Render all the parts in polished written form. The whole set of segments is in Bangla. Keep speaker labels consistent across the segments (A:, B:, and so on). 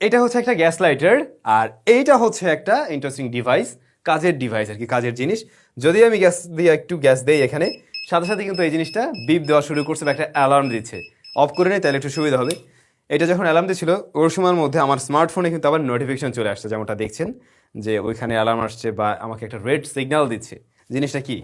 A: এটা হচ্ছে একটা গ্যাস লাইটার, আর এইটা হচ্ছে একটা ইন্টারেস্টিং ডিভাইস, কাজের ডিভাইস আর কি, কাজের জিনিস। যদি আমি গ্যাস দিয়ে একটু গ্যাস দেই এখানে, সাথে সাথে কিন্তু এই জিনিসটা বিপ দেওয়া শুরু করছে বা একটা অ্যালার্ম দিচ্ছে। অফ করে নেই তাহলে একটু সুবিধা হবে। এটা যখন অ্যালার্ম দিচ্ছিল ওর সময়ের মধ্যে আমার স্মার্টফোনে কিন্তু আবার নোটিফিকেশন চলে আসছে, যেমনটা দেখছেন যে ওইখানে অ্যালার্ম আসছে বা আমাকে একটা রেড সিগন্যাল দিচ্ছে। জিনিসটা কি?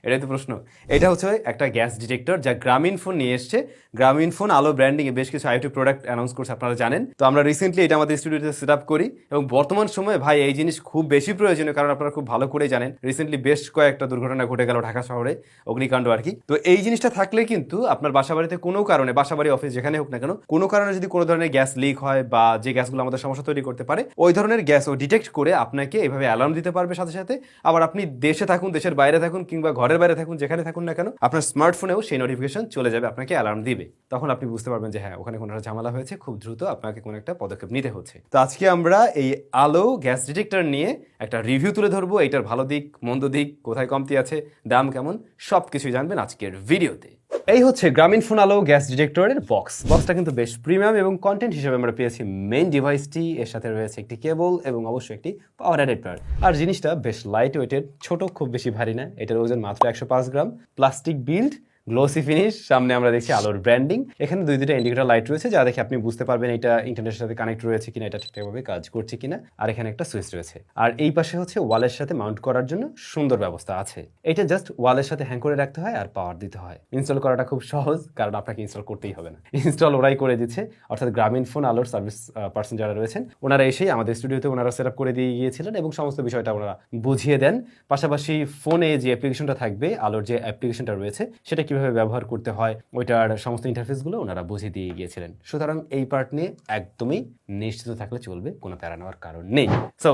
A: এটাই তো প্রশ্ন। এটা হচ্ছে একটা গ্যাস ডিটেক্টর যা গ্রামীণফোন নিয়ে এসছে। গ্রামীণফোন আলো ব্র্যান্ডিং এ বেশ কিছু আইটি প্রোডাক্ট অ্যানাউন্স করছে, আপনারা জানেন। তো আমরা রিসেন্টলি এটা আমাদের স্টুডিওতে সেট আপ করি, এবং বর্তমান সময়ে ভাই এই জিনিস খুব বেশি প্রয়োজনীয়, কারণ আপনারা খুব ভালো করেই জানেন রিসেন্টলি বেশ কয়েকটা দুর্ঘটনা ঘটে গেল ঢাকা শহরে, অগ্নিকাণ্ড আর কি। তো এই জিনিসটা থাকলে কিন্তু আপনার বাসাবাড়িতে কোনো কারণে, বাসাবাড়ি অফিস যেখানে হোক না কেন, কোনো কারণে যদি কোনো ধরনের গ্যাস লিক হয় বা যে গ্যাসগুলো আমাদের সমস্যা তৈরি করতে পারে, ওই ধরনের গ্যাস ও ডিটেক্ট করে আপনাকে এভাবে অ্যালার্ম দিতে পারবে সাথে সাথে। আবার আপনি দেশে থাকুন, দেশের বাইরে থাকুন, কিংবা ঘরের বাইরে থাকুন, যেখানে থাকুন না কেন, আপনার স্মার্টফোনেও সেই নোটিফিকেশন চলে যাবে, আপনাকে অ্যালার্ম দিবে। তখন আপনি বুঝতে পারবেন যে হ্যাঁ, ওখানে কোনো একটা ঝামেলা হয়েছে, খুব দ্রুত আপনাকে কোনো একটা পদক্ষেপ নিতে হচ্ছে। তো আজকে আমরা এই আলো গ্যাস ডিটেক্টর নিয়ে একটা রিভিউ তুলে ধরবো। এটার ভালো দিক, মন্দ দিক, কোথায় কমতি আছে, দাম কেমন, সব কিছুই জানবেন আজকের ভিডিওতে। এই হচ্ছে গ্রামীণফোন আলো গ্যাস ডিটেক্টরের বক্সটা কিন্তু বেশ প্রিমিয়াম, এবং কন্টেন্ট হিসেবে আমরা পেয়েছি মেইন ডিভাইসটি, এর সাথে রয়েছে একটি কেবল এবং অবশ্যই একটি পাওয়ার অ্যাডাপ্টার। আর জিনিসটা বেশ লাইট ওয়েটেড, ছোট, খুব বেশি ভারী না। এটার ওজন মাত্র 105 গ্রাম, প্লাস্টিক বিল্ড, গ্লোসি ফিনিশ। সামনে আমরা দেখছি আলোর ব্র্যান্ডিং। এখানে দুইটা ইন্ডিকেটর লাইট রয়েছে, যা দেখে আপনি বুঝতে পারবেন এটা ইন্টারনেটের সাথে কানেক্ট রয়েছে কিনা, এটা ঠিকঠাকভাবে কাজ করছে কিনা। আর এখানে একটা সুইচ রয়েছে, আর এই পাশে হচ্ছে ওয়ালের সাথে মাউন্ট করার জন্য সুন্দর ব্যবস্থা আছে। এটা জাস্ট ওয়ালের সাথে হ্যাং করে রাখতে হয় আর পাওয়ার দিতে হয়। ইনস্টল করাটা খুব সহজ, কারণ আপনাকে ইনস্টল করতেই হবে না, ইনস্টল ওরাই করে দিচ্ছে। অর্থাৎ গ্রামীণফোন আলোর সার্ভিস পার্সন যারা রয়েছেন, ওনারা এসেই আমাদের স্টুডিওতে ওনারা সেট আপ করে দিয়ে গিয়েছিলেন এবং সমস্ত বিষয়টা ওনারা বুঝিয়ে দেন। পাশাপাশি ফোনে যে অ্যাপ্লিকেশনটা থাকবে, আলোর যে অ্যাপ্লিকেশনটা রয়েছে, সেটা কিভাবে ব্যবহার করতে হয়, ওইটার সমস্ত ইন্টারফেসগুলো ওনারা বুঝিয়ে দিয়ে গিয়েছিলেন। সুতরাং এই পার্ট নিয়ে একদমই নিশ্চিত থাকলে চলবে, কোনো প্যারা নেওয়ার কারণ নেই। সো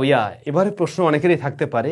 A: এবারে প্রশ্ন অনেকেরই থাকতে পারে,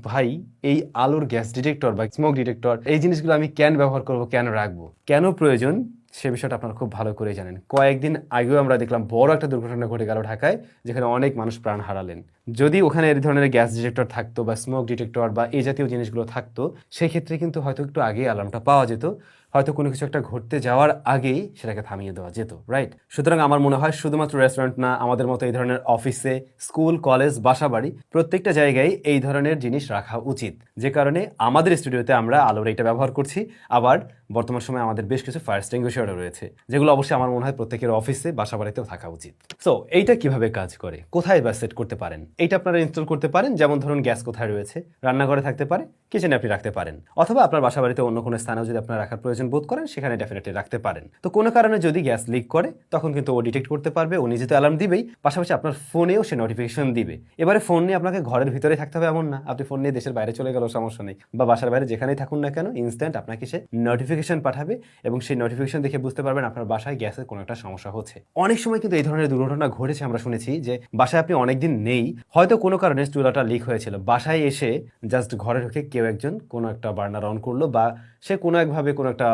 A: ভাই এই আলোর গ্যাস ডিটেক্টর বা স্মোক ডিটেক্টর, এই জিনিসগুলো আমি কেন ব্যবহার করব, কেন রাখবো, কেন প্রয়োজন, সে বিষয়টা আপনারা খুব ভালো করে জানেন। কয়েকদিন আগেও আমরা দেখলাম বড় একটা দুর্ঘটনা ঘটে গেল ঢাকায়, যেখানে অনেক মানুষ প্রাণ হারালেন। যদি ওখানে এই ধরনের গ্যাস ডিটেক্টর থাকতো বা স্মোক ডিটেক্টর বা এই জাতীয় জিনিসগুলো থাকতো, সেক্ষেত্রে কিন্তু হয়তো একটু আগে অ্যালার্মটা পাওয়া যেত, হয়তো কোনো কিছু একটা ঘটতে যাওয়ার আগেই সেটাকে থামিয়ে দেওয়া যেত, রাইট? সুতরাং আমার মনে হয় শুধুমাত্র রেস্টুরেন্ট না, আমাদের মতো এই ধরনের অফিসে, স্কুল, কলেজ, বাসাবাড়ি, প্রত্যেকটা জায়গায় এই ধরনের জিনিস রাখা উচিত। যে কারণে আমাদের স্টুডিওতে আমরা আলোর এটা ব্যবহার করছি। আবার বর্তমান সময়ে আমাদের বেশ কিছু ফায়ার এক্সটিংগুইশারও রয়েছে, যেগুলো অবশ্যই আমার মনে হয় প্রত্যেকের অফিসে, বাসাবাড়িতেও থাকা উচিত। সো এইটা কিভাবে কাজ করে, কোথায় বা সেট করতে পারেন? এইটা আপনারা ইনস্টল করতে পারেন, যেমন ধরুন গ্যাস কোথায় রয়েছে, রান্নাঘরে থাকতে পারে, কিচেনে আপনি রাখতে পারেন, অথবা আপনার বাসাবাড়িতে অন্য কোনো স্থানেও যদি আপনার রাখার প্রয়োজন বোধ করেন, সেখানে ডেফিনেটলি রাখতে পারেন। তো কোনো কারণে যদি গ্যাস লিক করে, তখন কিন্তু ও ডিটেক্ট করতে পারবে, ও নিজে তো অ্যালার্ম দিবেই, পাশাপাশি আপনার ফোনেও সে নোটিফিকেশন দিবে। এবারে ফোন নিয়ে আপনাকে ঘরের ভিতরে থাকতে হবে এমন না, আপনি ফোন নিয়ে দেশের বাইরে চলে গেলেও সমস্যা নেই, বা বাসার বাইরে যেখানেই থাকুন না কেন, ইনস্ট্যান্ট আপনাকে সে নোটিফিকেশন পাঠাবে, এবং সেই নোটিফিকেশন দেখে বুঝতে পারবেন আপনার বাসায় গ্যাসের কোনো একটা সমস্যা হচ্ছে। অনেক সময় কিন্তু এই ধরনের দুর্ঘটনা ঘটেছে, আমরা শুনেছি যে বাসায় আপনি অনেকদিন নেই, হয়তো কোনো কারণে চুলাটা লিক হয়েছিল, বাসায় এসে জাস্ট ঘরে ঢুকে কেউ একজন কোনো একটা বার্নার অন করলো, বা সে কোনো একভাবে কোনো একটা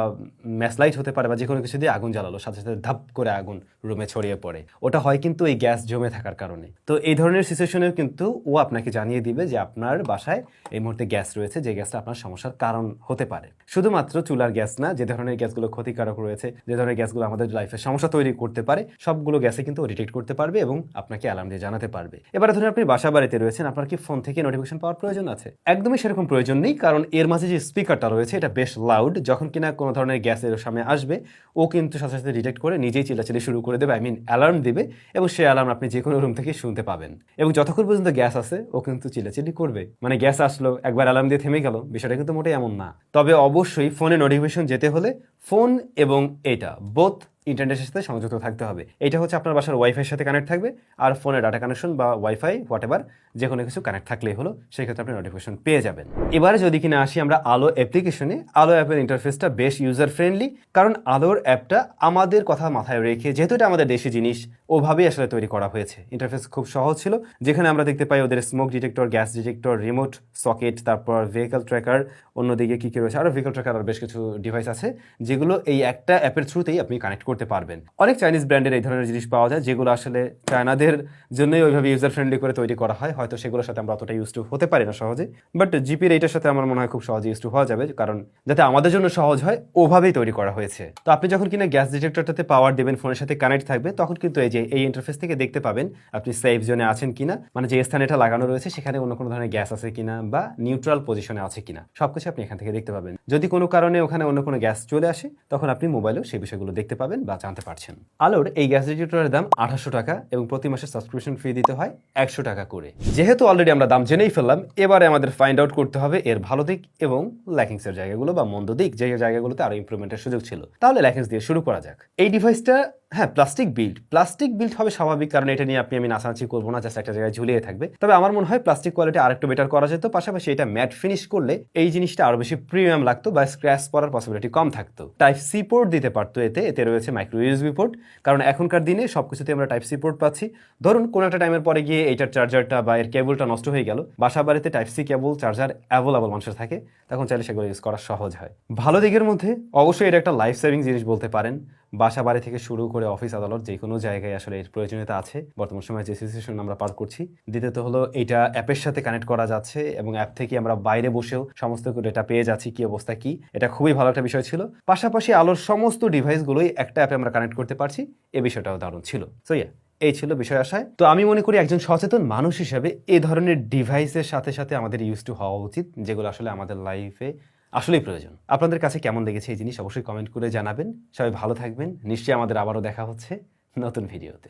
A: ম্যাসলাইট হতে পারে বা যে কোনো কিছু দিয়ে আগুন জ্বালালো, সাথে সাথে ধাপ করে আগুন রুমে ছড়িয়ে পড়ে। ওটা হয় কিন্তু এই গ্যাস জমে থাকার কারণে। তো এই ধরনের সিচুয়েশনেও কিন্তু ও আপনাকে জানিয়ে দিবে যে আপনার বাসায় এই মুহূর্তে গ্যাস রয়েছে, যে গ্যাসটা আপনার সমস্যার কারণ হতে পারে। শুধুমাত্র চুলার গ্যাস না, যে ধরনের গ্যাসগুলো ক্ষতিকারক রয়েছে, যে ধরনের গ্যাসগুলো আমাদের লাইফে সমস্যা তৈরি করতে পারে, সবগুলো গ্যাসে কিন্তু ডিটেক্ট করতে পারবে এবং আপনাকে অ্যালার্ম দিয়ে জানাতে পারবে। এবারে ধরুন আপনি বাসা বাড়িতে রয়েছেন, আপনার কি ফোন থেকে নোটিফিকেশন পাওয়ার প্রয়োজন আছে? একদমই সেরকম প্রয়োজন নেই, কারণ এর মাঝে যে স্পিকারটা রয়েছে এটা বেশ লাউড। যখন কিনা কোনো ধরনের গ্যাসের সামনে আসবে, ও কিন্তু সাথে সাথে ডিটেক্ট করে নিজেই চিল্লাচিল্লি শুরু করে দেবে, অ্যালার্ম দিবে, এবং সেই অ্যালার্ম আপনি যে কোনো রুম থেকে শুনতে পাবেন। এবং যতক্ষণ পর্যন্ত গ্যাস আছে, ও কিন্তু চিল্লাচিল্লি করবে। মানে গ্যাস আসলো, একবার অ্যালার্ম দিয়ে থেমে গেল, বিষয়টা কিন্তু মোটেই এমন না। তবে অবশ্যই ফোনে নোটিফিকেশন যেতে হলে ফোন এবং এটা বোথ ইন্টারনেটের সাথে সংযুক্ত থাকতে হবে। এটা হচ্ছে আপনার বাসার ওয়াইফাইয়ের সাথে কানেক্ট থাকবে, আর ফোনে ডাটা কানেকশন বা ওয়াইফাই হোয়াটএভার যে কোনো কিছু কানেক্ট থাকলেই হলো, সেক্ষেত্রে আপনি নোটিফিকেশন পেয়ে যাবেন। এবারে যদি কিনা আসি আমরা আলো অ্যাপ্লিকেশনে, আলো অ্যাপের ইন্টারফেসটা বেশ ইউজার ফ্রেন্ডলি, কারণ আলোর অ্যাপটা আমাদের কথা মাথায় রেখে, যেহেতু এটা আমাদের দেশি জিনিস, ওভাবেই আসলে তৈরি করা হয়েছে। ইন্টারফেস খুব সহজ ছিল, যেখানে আমরা দেখতে পাই ওদের smoke detector, gas detector, remote socket, তারপর ভেহিকল ট্র্যাকার, অন্যদিকে কী কী রয়েছে, আরও ভেহিকল ট্র্যাকার আর বেশ কিছু ডিভাইস আছে, যেগুলো যেগুলো এই একটা অ্যাপের থ্রুতেই আপনি কানেক্ট করতে পারবেন। অনেক চাইনিজ ব্র্যান্ডের এই ধরনের জিনিস পাওয়া যায় যেগুলো আসলে চায়নাদের জন্যই ওইভাবে ইউজার ফ্রেন্ডলি করে তৈরি করা হয়, হয়তো সেগুলোর সাথে আমরা অতটা ইউজ টু হতে পারি না সহজে, বাট জিপির এইটার সাথে আমার মনে হয় খুব সহজে ইউজ টু হওয়া যাবে, কারণ যাতে আমাদের জন্য সহজ হয় ওভাবেই তৈরি করা হয়েছে। তো আপনি যখন কিনা গ্যাস ডিটেক্টরটাতে পাওয়ার দেবেন, ফোনের সাথে কানেক্ট থাকবে, তখন কিন্তু এই ইন্টারফেস থেকে দেখতে পাবেন আপনি সেফ জোনে আছেন কিনা, মানে যে স্থানে এটা লাগানো রয়েছে সেখানে অন্য কোনো ধরনের গ্যাস আছে কিনা বা নিউট্রাল পজিশনে আছে কিনা, সবকিছু আপনি এখান থেকে দেখতে পাবেন। যদি কোনো কারণে ওখানে অন্য কোনো গ্যাস চলে আসে তখন আপনি মোবাইলেও সেই বিষয়গুলো দেখতে পাবেন বা জানতে পারছেন। আলোর এই গ্যাস ডিটেক্টরের দাম 2800 টাকা এবং প্রতি মাসে সাবস্ক্রিপশন ফি দিতে হয় 100 টাকা করে। যেহেতু অলরেডি আমরা দাম জেনেই ফেললাম, এবারে আমাদের ফাইন্ড আউট করতে হবে এর ভালো দিক এবং ল্যাকিংসের জায়গাগুলো বা মন্দ দিক, যে জায়গাগুলোতে আরো ইমপ্রুভমেন্টের সুযোগ ছিল। তাহলে ল্যাকিংস দিয়ে শুরু করা যাক। এই ডিভাইসটা হ্যাঁ প্লাস্টিক বিল্ড হবে স্বাভাবিক, কারণ এটা নিয়ে আমি নাচানাচি করবো না, জাস্ট একটা জায়গায় ঝুলিয়ে থাকবে। তবে আমার মনে হয় প্লাস্টিক কোয়ালিটি আরেকটু বেটার করা যেত, পাশাপাশি এটা ম্যাট ফিনিশ করলে এই জিনিসটা আরো বেশি প্রিমিয়াম লাগতো বা স্ক্র্যাচ পড়ার পসিবিলিটি কম থাকতো। টাইপ সি পোর্ট দিতে পারতো এতে রয়েছে মাইক্রো ইউএসবি পোর্ট, কারণ এখনকার দিনে সবকিছুতে আমরা টাইপ সি পোর্ট পাচ্ছি। ধরুন কোনো একটা টাইমের পরে গিয়ে এইটার চার্জারটা বা এর কেবলটা নষ্ট হয়ে গেল, বাসা বাড়িতে type c cable charger available মানুষের থাকে, তখন চাইলে সেগুলো ইউজ করা সহজ হয়। ভালো দিকের মধ্যে অবশ্যই এটা একটা লাইফ সেভিং জিনিস বলতে পারেন। বাসা বাড়ি থেকে শুরু করে অফিস আদালত যে কোনো জায়গায় আসলে এর প্রয়োজনীয়তা আছে বর্তমান সময়ে যে সিচুয়েশন আমরা পার করছি। দ্বিতীয়ত হলো এটা অ্যাপের সাথে কানেক্ট করা যাচ্ছে এবং অ্যাপ থেকে আমরা বাইরে বসেও সমস্ত ডেটা পেয়ে যাচ্ছি, কি অবস্থা কি, এটা খুবই ভালো একটা বিষয় ছিল। পাশাপাশি আলোর সমস্ত ডিভাইসগুলোই একটা অ্যাপে আমরা কানেক্ট করতে পারছি, এই বিষয়টাও দারুণ ছিল। সো এই ছিল বিষয় আশায়। তো আমি মনে করি একজন সচেতন মানুষ হিসেবে এই ধরনের ডিভাইসের সাথে সাথে আমাদের ইউজ টু হওয়া উচিত, যেগুলো আসলে আমাদের লাইফে আসলেই প্রয়োজন। আপনাদের কাছে কেমন লেগেছে এই জিনিস অবশ্যই কমেন্ট করে জানাবেন। সবাই ভালো থাকবেন, নিশ্চয়ই আমাদের আবারও দেখা হচ্ছে নতুন ভিডিওতে।